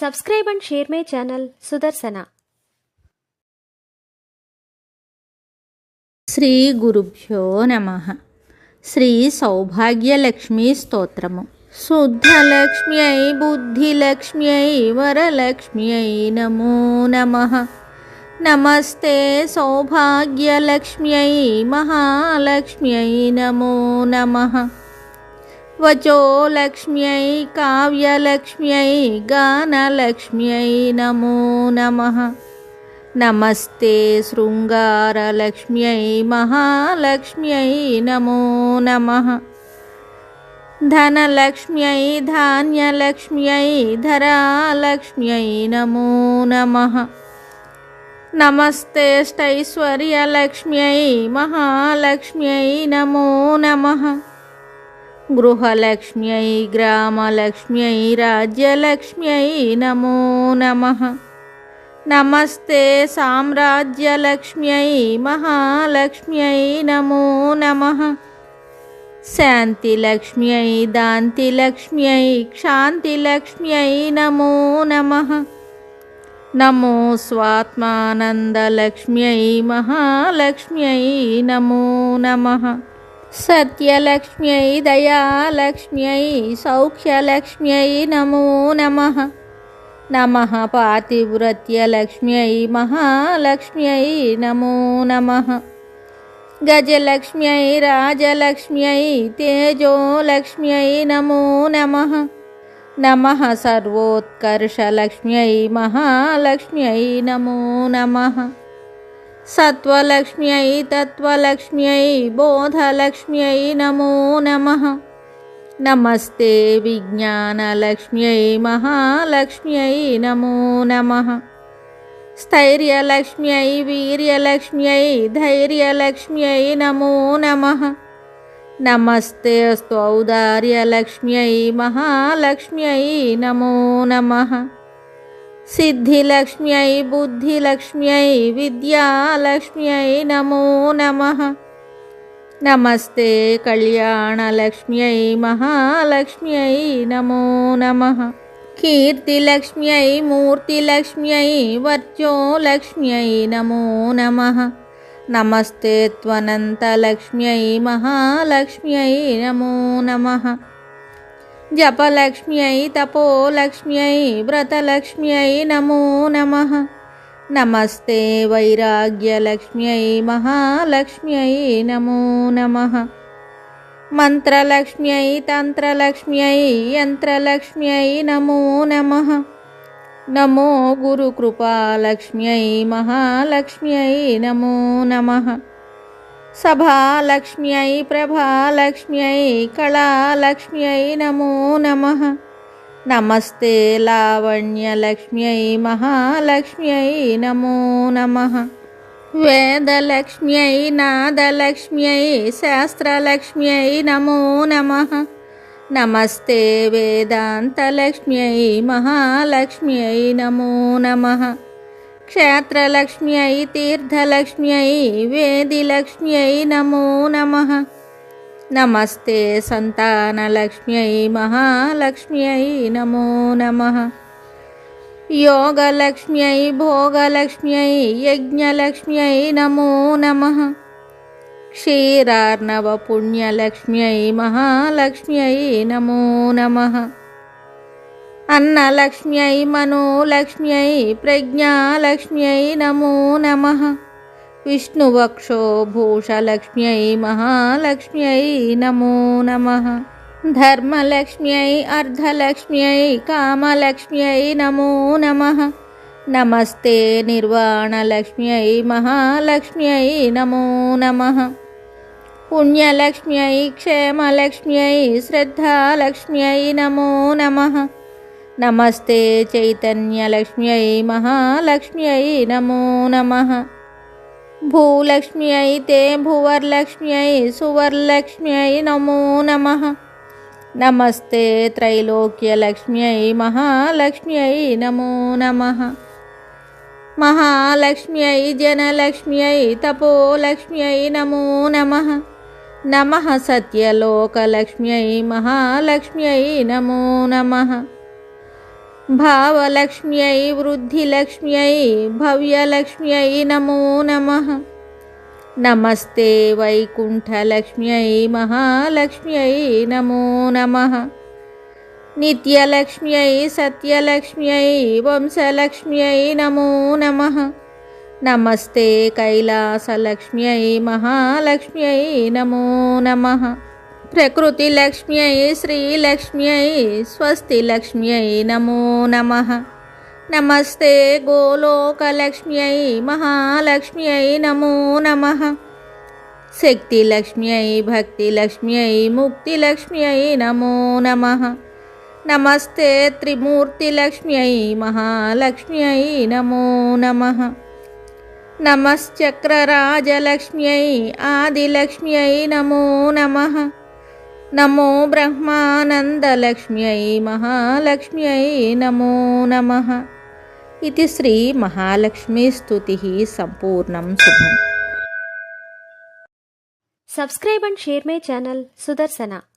Subscribe and share my channel Sudarsana. Shri గురుభ్యో నమః. శ్రీ సౌభాగ్యలక్ష్మీ స్తోత్రము. శుద్ధలక్ష్మ్యై బుద్ధిలక్ష్మ్యై వరలక్ష్మ్యై నమో నమః. నమస్తే సౌభాగ్యలక్ష్మ్యై మహాలక్ష్మ్యై నమో నమః. వచోలక్ష్మ్యై కావ్యలక్ష్మ్యై గానలక్ష్మ్యై నమో నమః. నమస్తే శృంగారలక్ష్మ్యై మహాలక్ష్మ్యై నమో నమః. ధనలక్ష్మ్యై ధాన్యలక్ష్మ్యై ధరాలక్ష్మ్యై నమో నమః. నమస్తే ఐశ్వర్యలక్ష్మ్యై మహాలక్ష్మ్యై నమో నమః. గృహలక్ష్మ్యై గ్రామలక్ష్మ్యై రాజ్యలక్ష్మ్యై నమో నమః. నమస్తే సామ్రాజ్యలక్ష్మ్యై మహాలక్ష్మ్యై నమో నమః. శాంతిలక్ష్మ్యై దాంతిలక్ష్మ్యై క్షాంతిలక్ష్మ్యై నమో నమః. నమో స్వాత్మానందలక్ష్మ్యై మహాలక్ష్మ్యై నమో నమః. సత్యలక్ష్మ్యై దయాలక్ష్మ్యై సౌఖ్యలక్ష్మ్యై నమో నమః. నమః పాతివ్రత్యలక్ష్మ్యై మహాలక్ష్మ్యై నమో నమః. గజలక్ష్మ్యై రాజలక్ష్మ్యై తేజోలక్ష్మ్యై నమో నమః. నమః సర్వోత్కర్షలక్ష్మ్యై మహాలక్ష్మ్యై నమో నమః. సత్వలక్ష్మ్యై తత్వలక్ష్మ్యై బోధలక్ష్మ్యై నమో నమః. నమస్తే విజ్ఞానలక్ష్మ్యై మహాలక్ష్మ్యై నమో నమః. స్థైర్యలక్ష్మ్యై వీర్యలక్ష్మ్యై ధైర్యలక్ష్మ్యై నమో నమః. నమస్తే స్తౌదార్యలక్ష్మ్యై మహాలక్ష్మ్యై నమో నమః. సిద్ధిలక్ష్మ్యై బుద్ధిలక్ష్మ్యై విద్యాలక్ష్మ్యై నమో నమః. నమస్తే కళ్యాణలక్ష్మ్యై మహాలక్ష్మ్యై నమో నమః. కీర్తిలక్ష్మ్యై మూర్తిలక్ష్మ్యై వర్చోలక్ష్మ్యై నమో నమః. నమస్తే త్వనంతలక్ష్మ్యై మహాలక్ష్మ్యై నమో నమః. జపలక్ష్మ్యై తపోలక్ష్మ్యై వ్రతలక్ష్మ్యై నమో నమః. నమస్తే వైరాగ్యలక్ష్మ్యై మహాలక్ష్మ్యై నమో నమః. మంత్రలక్ష్మ్యై తంత్రలక్ష్మ్యై యంత్రలక్ష్మ్యై నమో నమః. నమో గురుకృపాలక్ష్మ్యై మహాలక్ష్మ్యై నమో నమః. సభాలక్ష్మ్యై ప్రభాలక్ష్మ్యై కళాలక్ష్మ్యై నమో నమః. నమస్తే లావణ్యలక్ష్మ్యై మహాలక్ష్మ్యై నమో నమః. వేదలక్ష్మ్యై నాదలక్ష్మ్యై శాస్త్రలక్ష్మ్యై నమో నమః. నమస్తే వేదాంతలక్ష్మ్యై మహాలక్ష్మ్యై నమో నమః. క్షేత్రలక్ష్మ్యై తీర్థలక్ష్మ్యై వేదిలక్ష్మ్యై నమో నమః. నమస్తే సంతానలక్ష్మ్యై మహాలక్ష్మ్యై నమో నమః. యోగలక్ష్మ్యై భోగలక్ష్మ్యై యజ్ఞలక్ష్మ్యై నమో నమః. క్షీరార్ణవ పుణ్యలక్ష్మ్యై మహాలక్ష్మ్యై నమో నమః. అన్నలక్ష్మ్యై మనోలక్ష్మ్యై ప్రజ్ఞాలక్ష్మ్యై నమో నమః. విష్ణువక్షోభూషలక్ష్మ్యై మహాలక్ష్మ్యై నమో నమః. ధర్మలక్ష్మ్యై అర్ధలక్ష్మ్యై కామలక్ష్మ్యై నమో నమః. నమస్తే నిర్వాణలక్ష్మ్యై మహాలక్ష్మ్యై నమో నమః. పుణ్యలక్ష్మ్యై క్షేమలక్ష్మ్యై శ్రద్ధాలక్ష్మ్యై నమో నమః. నమస్తే చైతన్యలక్ష్మ్యై మహాలక్ష్మ్యై నమో నమః. భూలక్ష్మ్యై తే భువర్లక్ష్మ్యై సువర్లక్ష్మ్యై నమో నమః. నమస్తే త్రైలోక్యలక్ష్మ్యై మహాలక్ష్మ్యై నమో నమః. మహాలక్ష్మ్యై జనలక్ష్మ్యై తపోలక్ష్మ్యై నమో నమః. నమః సత్యలోకలక్ష్మ్యై మహాలక్ష్మ్యై నమో నమః. భావలక్ష్మ్యై వృద్ధిలక్ష్మ్యై భవ్యలక్ష్మ్యై నమో నమః. నమస్తే వైకుంఠలక్ష్మ్యై మహాలక్ష్మ్యై నమో నమః. నిత్యలక్ష్మ్యై సత్యలక్ష్మ్యై వంశలక్ష్మ్యై నమో నమః. నమస్తే కైలాసలక్ష్మ్యై మహాలక్ష్మ్యై నమో నమః. ప్రకృతిలక్ష్మ్యై శ్రీలక్ష్మ్యై స్వస్తిలక్ష్మ్యై నమో నమః. నమస్తే గోలోకలక్ష్మ్యై మహాలక్ష్మ్యై నమో నమః. శక్తిలక్ష్మ్యై భక్తిలక్ష్మ్యై ముక్తిలక్ష్మ్యై నమో నమః. నమస్తే త్రిమూర్తిలక్ష్మ్యై మహాలక్ష్మ్యై నమో నమః. నమశ్చక్రరాజలక్ష్మ్యై ఆదిలక్ష్మ్యై నమో నమః. నమో బ్రహ్మానందలక్ష్మ్యై మహాలక్ష్మ్యై నమో నమః. ఇది శ్రీ మహాలక్ష్మీ స్తుతి సంపూర్ణం శుభం. Subscribe and share my channel Sudarsana.